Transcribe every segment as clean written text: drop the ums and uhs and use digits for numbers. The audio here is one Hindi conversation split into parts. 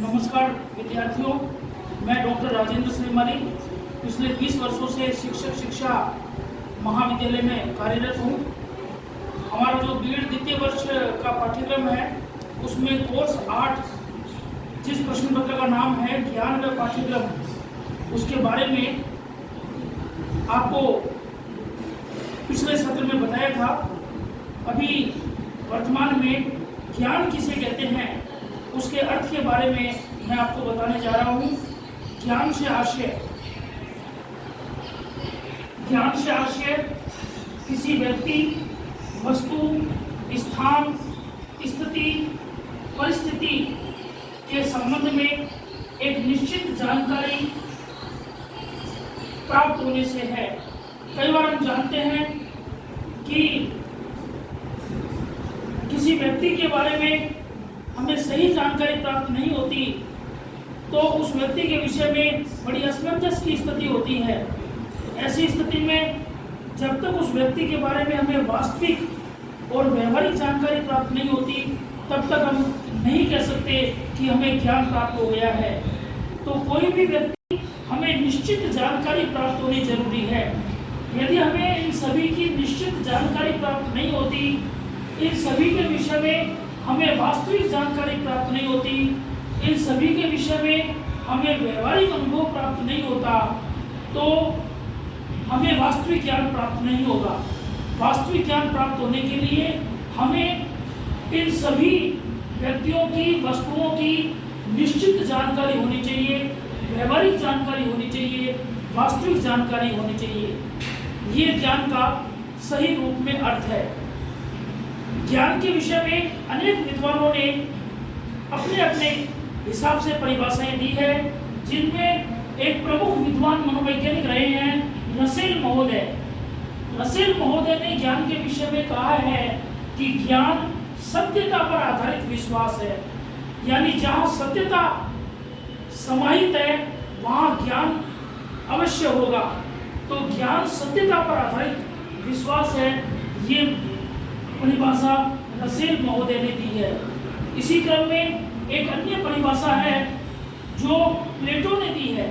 नमस्कार विद्यार्थियों, मैं डॉक्टर राजेंद्र श्रीमाली पिछले 20 वर्षों से शिक्षा महाविद्यालय में कार्यरत हूँ। हमारा जो बीएड द्वितीय वर्ष का पाठ्यक्रम है उसमें कोर्स 8 जिस प्रश्न पत्र का नाम है ज्ञान व पाठ्यक्रम, उसके बारे में आपको पिछले सत्र में बताया था। अभी वर्तमान में ज्ञान किसे कहते हैं उसके अर्थ के बारे में मैं आपको बताने जा रहा हूँ। ज्ञान से आशय किसी व्यक्ति, वस्तु, स्थान, स्थिति, परिस्थिति के संबंध में एक निश्चित जानकारी प्राप्त होने से है। कई बार हम जानते हैं कि किसी व्यक्ति के बारे में हमें सही जानकारी प्राप्त नहीं होती तो उस व्यक्ति के विषय में बड़ी असमंजस की स्थिति होती है। ऐसी स्थिति में जब तक उस व्यक्ति के बारे में हमें वास्तविक और व्यवहारिक जानकारी प्राप्त नहीं होती तब तक हम नहीं कह सकते कि हमें ज्ञान प्राप्त हो गया है। तो कोई भी व्यक्ति, हमें निश्चित जानकारी प्राप्त होनी जरूरी है। यदि हमें इन सभी की निश्चित जानकारी प्राप्त नहीं होती, इन सभी के विषय में हमें वास्तविक जानकारी प्राप्त नहीं होती, इन सभी के विषय में हमें व्यवहारिक अनुभव प्राप्त नहीं होता, तो हमें वास्तविक ज्ञान प्राप्त नहीं होगा। वास्तविक ज्ञान प्राप्त होने के लिए हमें इन सभी व्यक्तियों की, वस्तुओं की निश्चित जानकारी होनी चाहिए, व्यवहारिक जानकारी होनी चाहिए, वास्तविक जानकारी होनी चाहिए। ये ज्ञान का सही रूप में अर्थ है। ज्ञान के विषय में अनेक विद्वानों ने अपने अपने हिसाब से परिभाषाएं दी है, जिनमें एक प्रमुख विद्वान मनोवैज्ञानिक रहे हैं रसेल महोदय। रसेल महोदय ने ज्ञान के विषय में कहा है कि ज्ञान सत्यता पर आधारित विश्वास है। यानी जहाँ सत्यता समाहित है वहाँ ज्ञान अवश्य होगा। तो ज्ञान सत्यता पर आधारित विश्वास है, ये परिभाषा रसेल महोदय ने दी है। इसी क्रम में एक अन्य परिभाषा है जो प्लेटो ने दी है।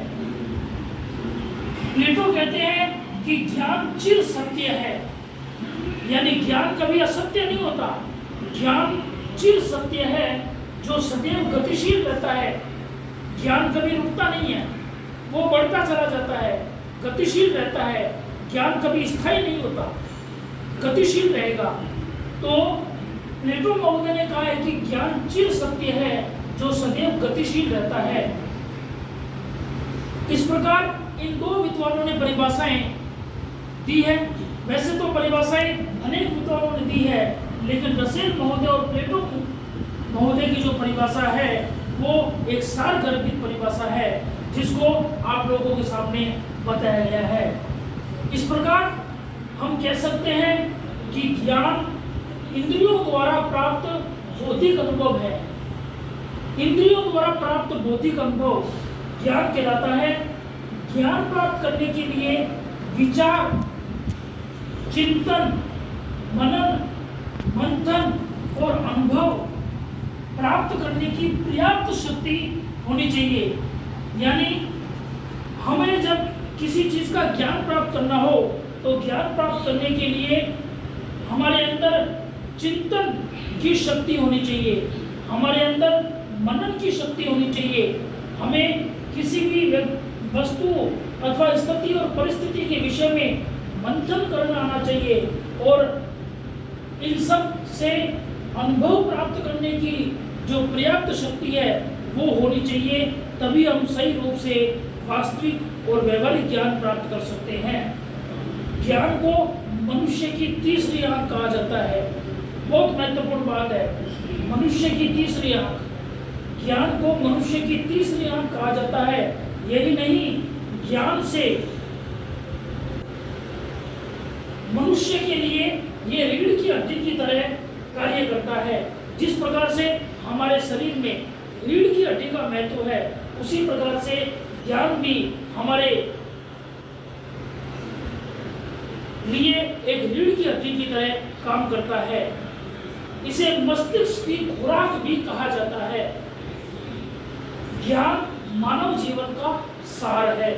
प्लेटो कहते हैं कि ज्ञान चिर सत्य है, यानी ज्ञान कभी असत्य नहीं होता। ज्ञान चिर सत्य है जो सदैव गतिशील रहता है। ज्ञान कभी रुकता नहीं है, वो बढ़ता चला जाता है, गतिशील रहता है। ज्ञान कभी स्थायी नहीं होता, गतिशील रहेगा। तो प्लेटो महोदय ने कहा है कि ज्ञान चिर सत्य है जो सदैव गतिशील रहता है। इस प्रकार इन दो विद्वानों ने परिभाषाएं दी है। वैसे तो परिभाषाएं अनेक विद्वानों ने दी है, लेकिन रसेल महोदय और प्लेटो महोदय की जो परिभाषा है वो एक सारगर्भित परिभाषा है, जिसको आप लोगों के सामने बताया गया है। इस प्रकार हम कह सकते हैं कि ज्ञान इंद्रियों द्वारा प्राप्त बौद्धिक अनुभव है। इंद्रियों द्वारा प्राप्त बौद्धिक अनुभव ज्ञान कहलाता है। ज्ञान प्राप्त करने के लिए विचार, चिंतन, मनन, मंथन और अनुभव प्राप्त करने की पर्याप्त शक्ति होनी चाहिए। यानी हमें जब किसी चीज का ज्ञान प्राप्त करना हो तो ज्ञान प्राप्त करने के लिए हमारे अंदर चिंतन की शक्ति होनी चाहिए, हमारे अंदर मनन की शक्ति होनी चाहिए। हमें किसी भी वस्तु अथवा स्थिति और परिस्थिति के विषय में मंथन करना आना चाहिए और इन सब से अनुभव प्राप्त करने की जो पर्याप्त शक्ति है वो होनी चाहिए। तभी हम सही रूप से वास्तविक और व्यवहारिक ज्ञान प्राप्त कर सकते हैं। ज्ञान को मनुष्य की तीसरी आंख कहा जाता है। बहुत महत्वपूर्ण बात है, मनुष्य की तीसरी आंख। ज्ञान को मनुष्य की तीसरी आंख कहा जाता है। यही नहीं, ज्ञान से मनुष्य के लिए ये रीढ़ की हड्डी की तरह कार्य करता है। जिस प्रकार से हमारे शरीर में रीढ़ की हड्डी का महत्व है, उसी प्रकार से ज्ञान भी हमारे लिए एक रीढ़ की हड्डी की तरह काम करता है। इसे मस्तिष्क की खुराक भी कहा जाता है। ज्ञान मानव जीवन का सार है।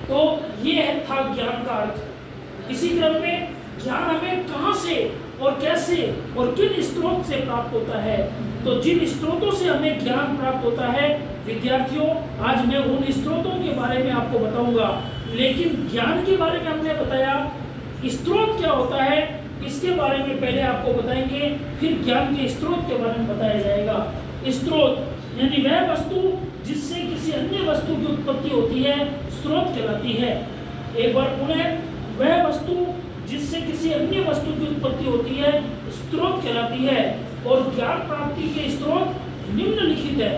तो ये था ज्ञान का अर्थ। इसी क्रम में ज्ञान हमें कहाँ से और कैसे और किन स्रोत से प्राप्त होता है। तो जिन स्रोतों से हमें ज्ञान प्राप्त होता है विद्यार्थियों, आज मैं उन स्रोतों के बारे में आपको बताऊंगा। लेकिन ज्ञान के बारे में हमने बताया, स्रोत क्या होता है इसके बारे में पहले आपको बताएंगे, फिर ज्ञान के स्रोत के बारे में बताया जाएगा। स्रोत यानी वह वस्तु जिससे किसी अन्य वस्तु की उत्पत्ति होती है, स्रोत कहलाती है। एक बार पुनः, वह वस्तु जिससे किसी अन्य वस्तु की उत्पत्ति होती है, स्रोत कहलाती है। और ज्ञान प्राप्ति के स्रोत निम्नलिखित है।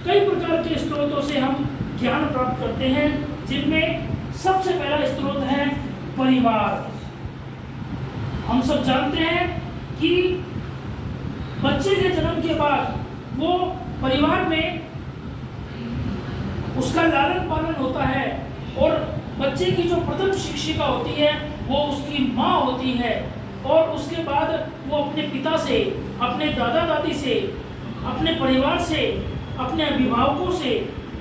कई प्रकार के स्रोतों से हम ज्ञान प्राप्त करते हैं, जिनमें सबसे पहला स्रोत है परिवार। हम सब जानते हैं कि बच्चे के जन्म के बाद वो परिवार में उसका लालन पालन होता है और बच्चे की जो प्रथम शिक्षिका होती है वो उसकी माँ होती है। और उसके बाद वो अपने पिता से, अपने दादा दादी से, अपने परिवार से, अपने अभिभावकों से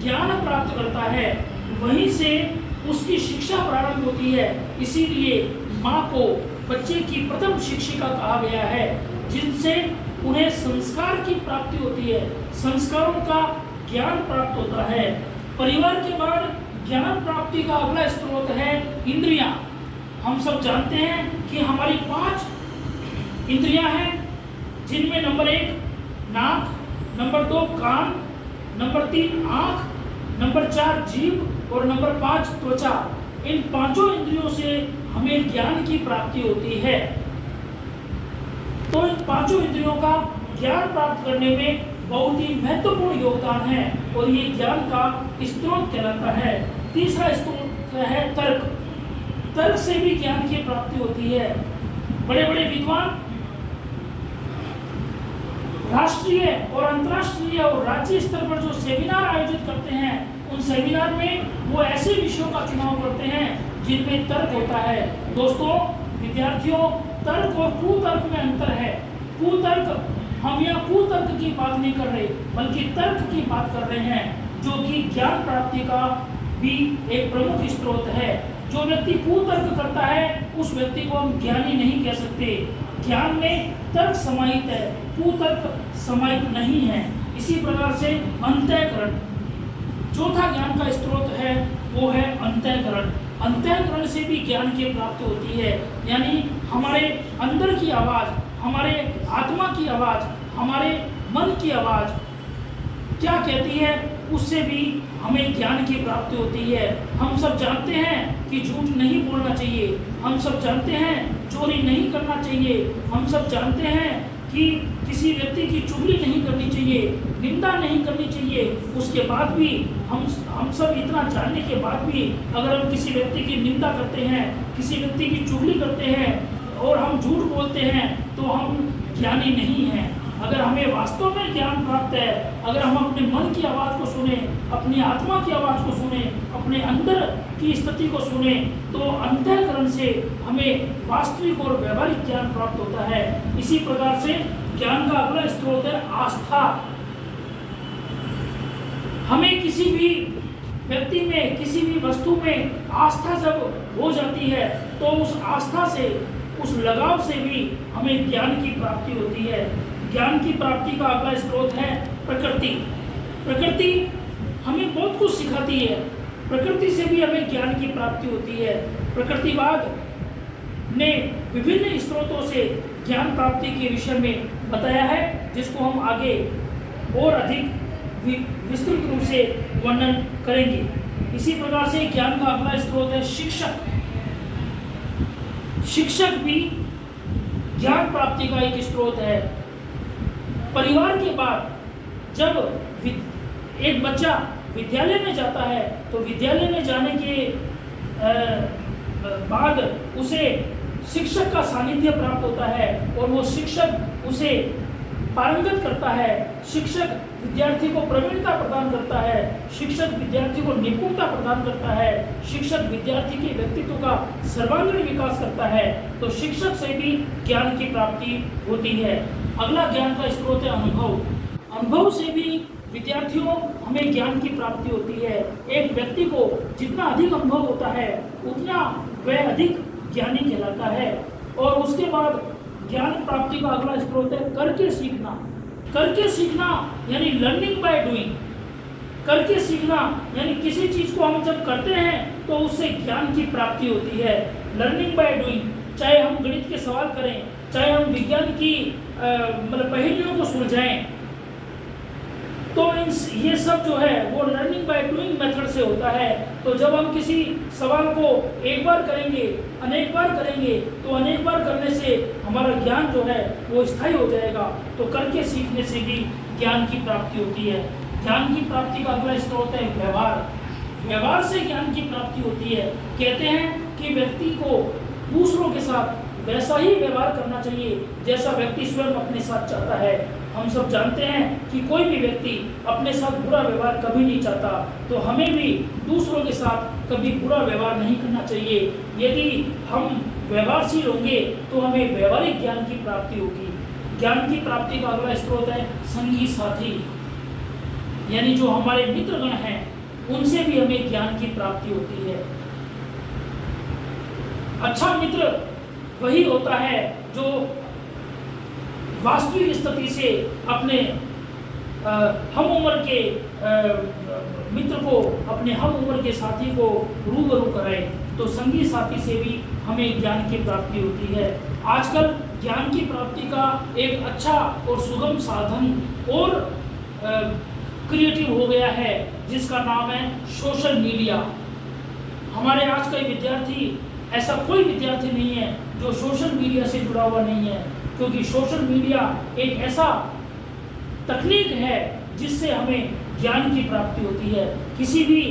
ज्ञान प्राप्त करता है। वहीं से उसकी शिक्षा प्रारंभ होती है। इसीलिए माँ को बच्चे की प्रथम शिक्षिका कहा गया है, जिनसे उन्हें संस्कार की प्राप्ति होती है, संस्कारों का ज्ञान प्राप्त होता है। परिवार के बाद ज्ञान प्राप्ति का अगला स्रोत है इंद्रियां। हम सब जानते हैं कि हमारी 5 इंद्रियां हैं, जिनमें नंबर 1 नाक, नंबर 2 कान, नंबर 3 आँख, नंबर 4 जीभ और नंबर 5 त्वचा। इन 5 इंद्रियों से हमें ज्ञान की प्राप्ति होती है। तो इन 5 इंद्रियों का ज्ञान प्राप्त करने में बहुत ही महत्वपूर्ण योगदान है और ये ज्ञान का स्रोत कहलाता है। तीसरा स्रोत है तर्क। तर्क से भी ज्ञान की प्राप्ति होती है। बड़े बड़े विद्वान राष्ट्रीय और अंतर्राष्ट्रीय और राज्य स्तर पर जो सेमिनार आयोजित करते हैं, उन सेमिनार में वो ऐसे विषयों का चुनाव करते हैं जिनमें तर्क होता है। दोस्तों, विद्यार्थियों, तर्क और कुतर्क में अंतर है। कुतर्क, हम यहाँ कुतर्क की बात नहीं कर रहे, बल्कि तर्क की बात कर रहे हैं, जो कि ज्ञान प्राप्ति का भी एक प्रमुख स्रोत है। जो व्यक्ति कुतर्क करता है उस व्यक्ति को हम ज्ञानी नहीं कह सकते। ज्ञान में तर्क समाहित है, कुतर्क समाहित नहीं है। इसी प्रकार से अंतःकरण, चौथा ज्ञान का स्रोत है वो है अंतःकरण। अंतःकरण से भी ज्ञान की प्राप्ति होती है, यानी हमारे अंदर की आवाज़, हमारे आत्मा की आवाज़, हमारे मन की आवाज़ क्या कहती है, उससे भी हमें ज्ञान की प्राप्ति होती है। हम सब जानते हैं कि झूठ नहीं बोलना चाहिए, हम सब जानते हैं चोरी नहीं करना चाहिए, हम सब जानते हैं कि किसी व्यक्ति की चुगली नहीं करनी चाहिए, निंदा नहीं करनी चाहिए। उसके बाद भी हम सब इतना जानने के बाद भी अगर हम किसी व्यक्ति की निंदा करते हैं, किसी व्यक्ति की चुगली करते हैं और हम झूठ बोलते हैं, तो हम ज्ञानी नहीं हैं। अगर हमें वास्तव में ज्ञान प्राप्त है, अगर हम अपने मन की आवाज़ को सुने, अपनी आत्मा की आवाज़ को सुने, अपने अंदर की स्थिति को सुने, तो अंतःकरण से हमें वास्तविक और व्यवहारिक ज्ञान प्राप्त होता है। इसी प्रकार से ज्ञान का अगला स्रोत है आस्था। हमें किसी भी व्यक्ति में, किसी भी वस्तु में आस्था जब हो जाती है, तो उस आस्था से, उस लगाव से भी हमें ज्ञान की प्राप्ति होती है। ज्ञान की प्राप्ति का अगला स्रोत है प्रकृति। प्रकृति हमें बहुत कुछ सिखाती है, प्रकृति से भी हमें ज्ञान की प्राप्ति होती है। प्रकृतिवाद ने विभिन्न स्रोतों से ज्ञान प्राप्ति के विषय में बताया है, जिसको हम आगे और अधिक विस्तृत रूप से वर्णन करेंगे। इसी प्रकार से ज्ञान का अगला स्रोत है शिक्षक। शिक्षक भी ज्ञान प्राप्ति का एक स्रोत है। परिवार के बाद जब एक बच्चा विद्यालय में जाता है, तो विद्यालय में जाने के बाद उसे शिक्षक का सानिध्य प्राप्त होता है और वो शिक्षक उसे पारंगत करता है। शिक्षक विद्यार्थी को प्रवीणता प्रदान करता है, शिक्षक विद्यार्थी को निपुणता प्रदान करता है, शिक्षक विद्यार्थी के व्यक्तित्व का सर्वांगीण विकास करता है। तो शिक्षक से भी ज्ञान की प्राप्ति होती है। अगला ज्ञान का स्रोत है अनुभव। अनुभव से भी विद्यार्थियों, हमें ज्ञान की प्राप्ति होती है। एक व्यक्ति को जितना अधिक अनुभव होता है उतना वह अधिक ज्ञानी कहलाता है। और उसके बाद ज्ञान प्राप्ति का अगला स्रोत है करके सीखना। करके सीखना यानी लर्निंग बाय डूइंग। करके सीखना यानी किसी चीज को हम जब करते हैं तो उससे ज्ञान की प्राप्ति होती है। लर्निंग बाय डूइंग, चाहे हम गणित के सवाल करें, चाहे हम विज्ञान की मतलब पहेलियों को सुलझाएं, तो ये सब जो है वो लर्निंग बाय डूइंग मेथड से होता है। तो जब हम किसी सवाल को एक बार करेंगे, अनेक बार करेंगे, तो अनेक बार करने से हमारा ज्ञान जो है वो स्थायी हो जाएगा। तो करके सीखने से भी ज्ञान की प्राप्ति होती है। ज्ञान की प्राप्ति का अगला स्रोत है व्यवहार। व्यवहार से ज्ञान की प्राप्ति होती है। कहते हैं कि व्यक्ति को दूसरों के साथ वैसा ही व्यवहार करना चाहिए जैसा व्यक्ति स्वयं अपने साथ चाहता है। हम सब जानते हैं कि कोई भी व्यक्ति अपने साथ बुरा व्यवहार कभी नहीं चाहता, तो हमें भी दूसरों के साथ कभी बुरा व्यवहार नहीं करना चाहिए। यदि हम व्यवहारशील होंगे तो हमें व्यवहारिक ज्ञान की प्राप्ति होगी। ज्ञान की प्राप्ति का अगला स्रोत है संगी साथी, यानी जो हमारे मित्रगण हैं उनसे भी हमें ज्ञान की प्राप्ति होती है। अच्छा मित्र वही होता है जो वास्तविक स्थिति से अपने हम उम्र के मित्र को, अपने हम उम्र के साथी को रूबरू कराए। तो संगी साथी से भी हमें ज्ञान की प्राप्ति होती है। आजकल ज्ञान की प्राप्ति का एक अच्छा और सुगम साधन और क्रिएटिव हो गया है, जिसका नाम है सोशल मीडिया। हमारे आज का विद्यार्थी, ऐसा कोई विद्यार्थी नहीं है जो सोशल मीडिया से जुड़ा हुआ नहीं है, क्योंकि सोशल मीडिया एक ऐसा तकनीक है जिससे हमें ज्ञान की प्राप्ति होती है। किसी भी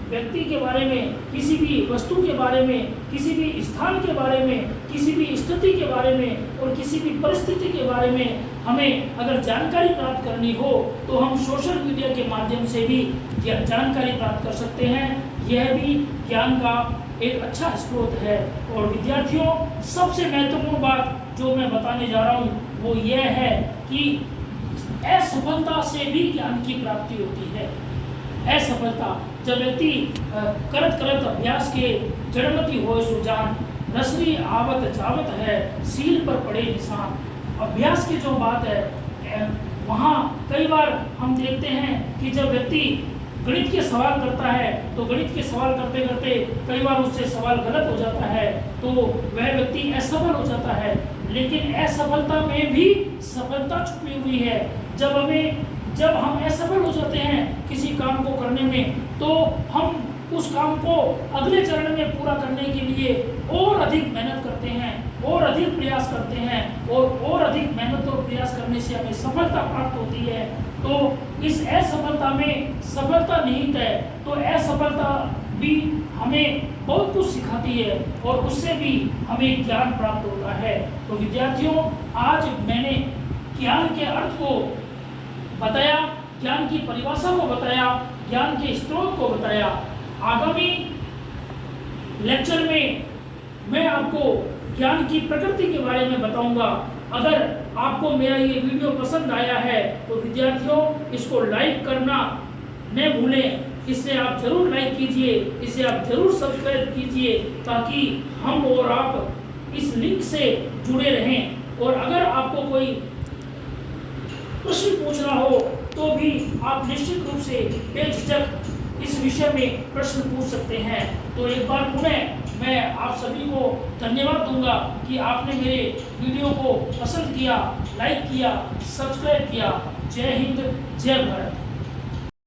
व्यक्ति के बारे में, किसी भी वस्तु के बारे में, किसी भी स्थान के बारे में, किसी भी स्थिति के बारे में और किसी भी परिस्थिति के बारे में हमें अगर जानकारी प्राप्त करनी हो तो हम सोशल मीडिया के माध्यम से भी जानकारी प्राप्त कर सकते हैं। यह भी ज्ञान का एक अच्छा स्रोत है। और विद्यार्थियों, सबसे महत्वपूर्ण बात जो मैं बताने जा रहा हूँ वो यह है कि असफलता से भी ज्ञान की प्राप्ति होती है। असफलता, जब व्यक्ति करत करत अभ्यास के जड़मती हो सुजान, रसरी आवत जावत है, सील पर पड़े निशान। अभ्यास की जो बात है वहाँ कई बार हम देखते हैं कि जब व्यक्ति गणित के सवाल करता है तो गणित के सवाल करते करते कई बार उससे सवाल गलत हो जाता है तो वह व्यक्ति असफल हो जाता है। लेकिन असफलता में भी सफलता छुपी हुई है। जब हम असफल हो जाते हैं किसी काम को करने में, तो हम उस काम को अगले चरण में पूरा करने के लिए और अधिक मेहनत करते हैं, और अधिक प्रयास करते हैं, और अधिक मेहनत और प्रयास करने से हमें सफलता प्राप्त होती है। तो इस असफलता में सफलता निहित है। तो असफलता भी हमें बहुत कुछ सिखाती है और उससे भी हमें ज्ञान प्राप्त होता है। तो विद्यार्थियों, आज मैंने ज्ञान के अर्थ को बताया, ज्ञान की परिभाषा को बताया, ज्ञान के स्रोत को बताया। आगामी लेक्चर में मैं आपको ज्ञान की प्रकृति के बारे में बताऊंगा। अगर आपको मेरा ये वीडियो पसंद आया है तो विद्यार्थियों, इसको लाइक करना न भूलें। इसे आप जरूर लाइक कीजिए, इसे आप जरूर सब्सक्राइब कीजिए, ताकि हम और आप इस लिंक से जुड़े रहें। और अगर आपको कोई प्रश्न पूछना हो तो भी आप निश्चित रूप से बेझिझक इस विषय में प्रश्न पूछ सकते हैं। तो एक बार पुनः मैं आप सभी को धन्यवाद दूंगा कि आपने मेरे वीडियो को पसंद किया, लाइक किया, सब्सक्राइब किया। जय हिंद, जय भारत।